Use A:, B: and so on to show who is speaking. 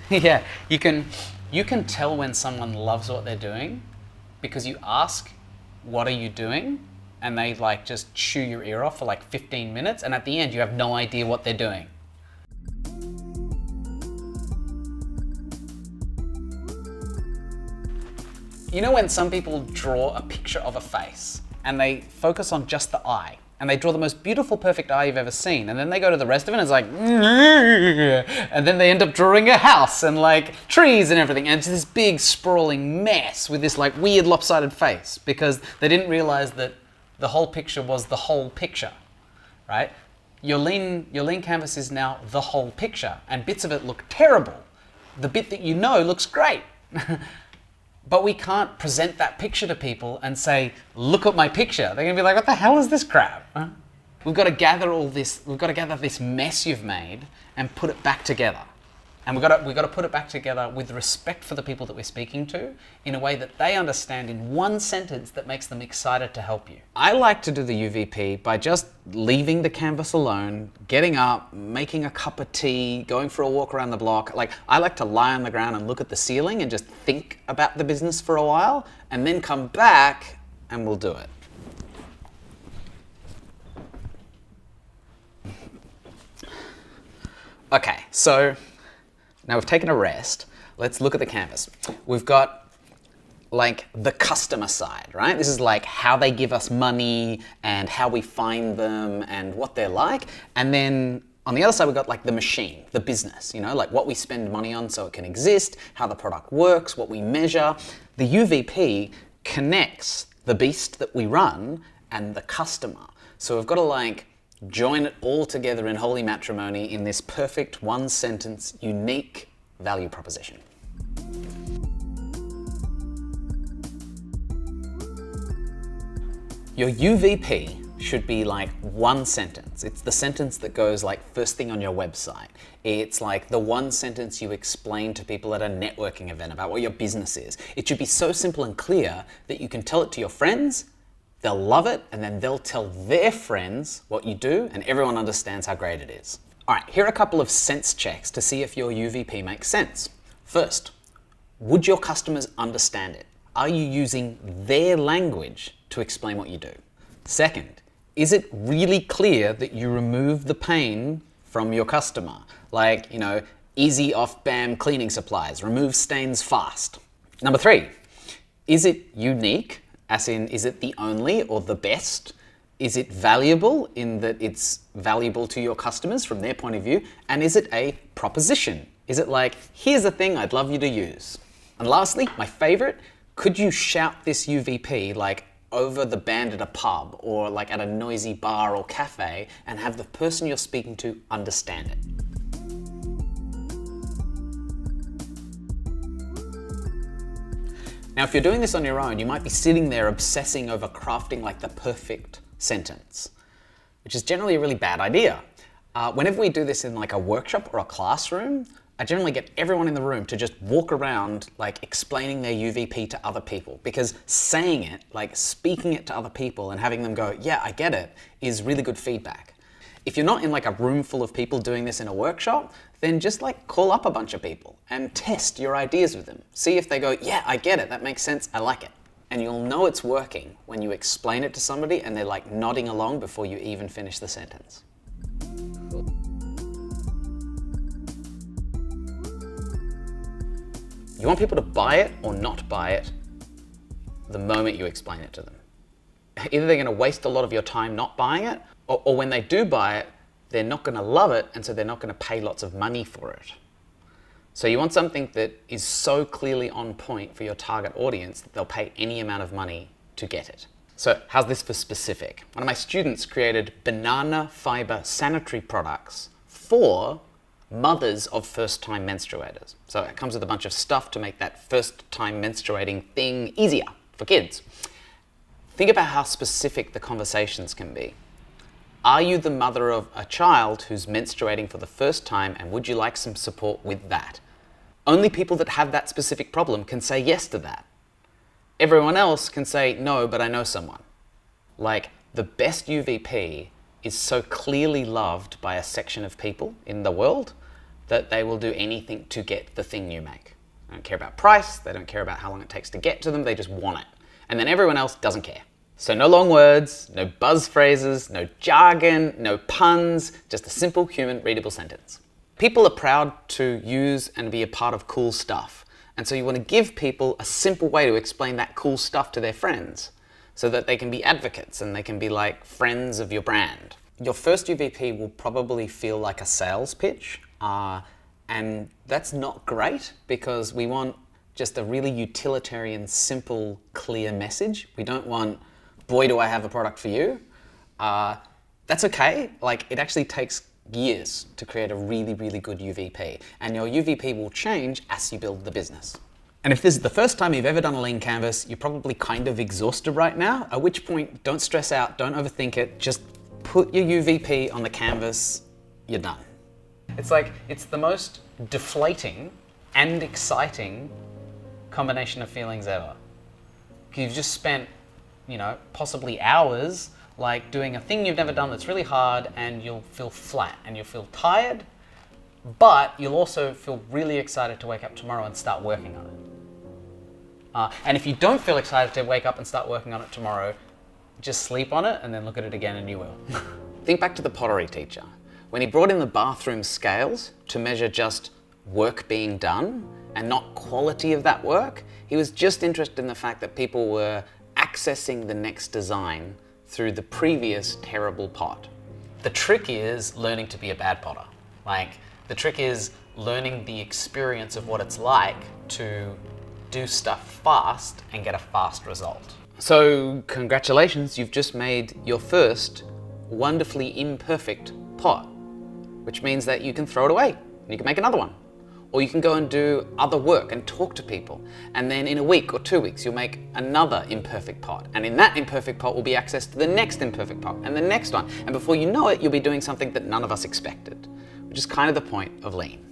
A: Yeah, you can tell when someone loves what they're doing because you ask, "What are you doing?" and they like just chew your ear off for like 15 minutes, and at the end you have no idea what they're doing. You know when some people draw a picture of a face and they focus on just the eye and they draw the most beautiful, perfect eye you've ever seen, and then they go to the rest of it and it's like, and then they end up drawing a house and like trees and everything, and it's this big sprawling mess with this like weird lopsided face because they didn't realize that the whole picture was the whole picture, right? Your lean canvas is now the whole picture, and bits of it look terrible. The bit that you know looks great. But we can't present that picture to people and say, "Look at my picture." They're gonna be like, "What the hell is this crap?" Huh? We've got to gather this mess you've made and put it back together. And we've got to put it back together with respect for the people that we're speaking to in a way that they understand in one sentence that makes them excited to help you. I like to do the UVP by just leaving the canvas alone, getting up, making a cup of tea, going for a walk around the block. Like, I like to lie on the ground and look at the ceiling and just think about the business for a while and then come back and we'll do it. Okay, so now we've taken a rest. Let's look at the canvas. We've got like the customer side, right? This is like how they give us money and how we find them and what they're like. And then on the other side, we've got like the machine, the business, you know, like what we spend money on so it can exist, how the product works, what we measure. The UVP connects the beast that we run and the customer. So we've got to like join it all together in holy matrimony in this perfect one sentence, unique value proposition. Your UVP should be like one sentence. It's the sentence that goes like first thing on your website. It's like the one sentence you explain to people at a networking event about what your business is. It should be so simple and clear that you can tell it to your friends, they'll love it, and then they'll tell their friends what you do, and everyone understands how great it is. All right, here are a couple of sense checks to see if your UVP makes sense. First, would your customers understand it? Are you using their language to explain what you do? Second, is it really clear that you remove the pain from your customer? Like, you know, easy off BAM cleaning supplies, remove stains fast. Number three, is it unique? As in, is it the only or the best? Is it valuable in that it's valuable to your customers from their point of view? And is it a proposition? Is it like, here's a thing I'd love you to use? And lastly, my favorite, could you shout this UVP like over the band at a pub or like at a noisy bar or cafe and have the person you're speaking to understand it? Now, if you're doing this on your own, you might be sitting there obsessing over crafting like the perfect sentence, which is generally a really bad idea. Whenever we do this in like a workshop or a classroom, I generally get everyone in the room to just walk around like explaining their UVP to other people, because saying it, like speaking it to other people and having them go, yeah, I get it, is really good feedback. If you're not in like a room full of people doing this in a workshop, then just like call up a bunch of people and test your ideas with them. See if they go, yeah, I get it, that makes sense, I like it. And you'll know it's working when you explain it to somebody and they're like nodding along before you even finish the sentence. You want people to buy it or not buy it the moment you explain it to them. Either they're going to waste a lot of your time not buying it, or when they do buy it, they're not going to love it, and so they're not going to pay lots of money for it. So you want something that is so clearly on point for your target audience that they'll pay any amount of money to get it. So how's this for specific? One of my students created banana fiber sanitary products for mothers of first-time menstruators. So it comes with a bunch of stuff to make that first-time menstruating thing easier for kids. Think about how specific the conversations can be. Are you the mother of a child who's menstruating for the first time, and would you like some support with that? Only people that have that specific problem can say yes to that. Everyone else can say, no, but I know someone. Like, the best UVP is so clearly loved by a section of people in the world that they will do anything to get the thing you make. They don't care about price, they don't care about how long it takes to get to them, they just want it. And then everyone else doesn't care. So no long words, no buzz phrases, no jargon, no puns, just a simple human readable sentence. People are proud to use and be a part of cool stuff. And so you want to give people a simple way to explain that cool stuff to their friends so that they can be advocates and they can be like friends of your brand. Your first UVP will probably feel like a sales pitch. And that's not great because we want just a really utilitarian, simple, clear message. We don't want, boy, do I have a product for you. That's okay. Like, it actually takes years to create a really, really good UVP. And your UVP will change as you build the business. And if this is the first time you've ever done a lean canvas, you're probably kind of exhausted right now, at which point, don't stress out, don't overthink it, just put your UVP on the canvas, you're done. It's the most deflating and exciting combination of feelings ever. You've just spent, possibly hours like doing a thing you've never done that's really hard, and you'll feel flat and you'll feel tired, but you'll also feel really excited to wake up tomorrow and start working on it. And if you don't feel excited to wake up and start working on it tomorrow, just sleep on it and then look at it again and you will. Think back to the pottery teacher. When he brought in the bathroom scales to measure just work being done and not quality of that work, he was just interested in the fact that people were accessing the next design through the previous terrible pot. The trick is learning to be a bad potter. The trick is learning the experience of what it's like to do stuff fast and get a fast result. So congratulations, you've just made your first wonderfully imperfect pot, which means that you can throw it away and you can make another one. Or you can go and do other work and talk to people. And then in a week or 2 weeks, you'll make another imperfect pot. And in that imperfect pot will be access to the next imperfect pot and the next one. And before you know it, you'll be doing something that none of us expected, which is kind of the point of lean.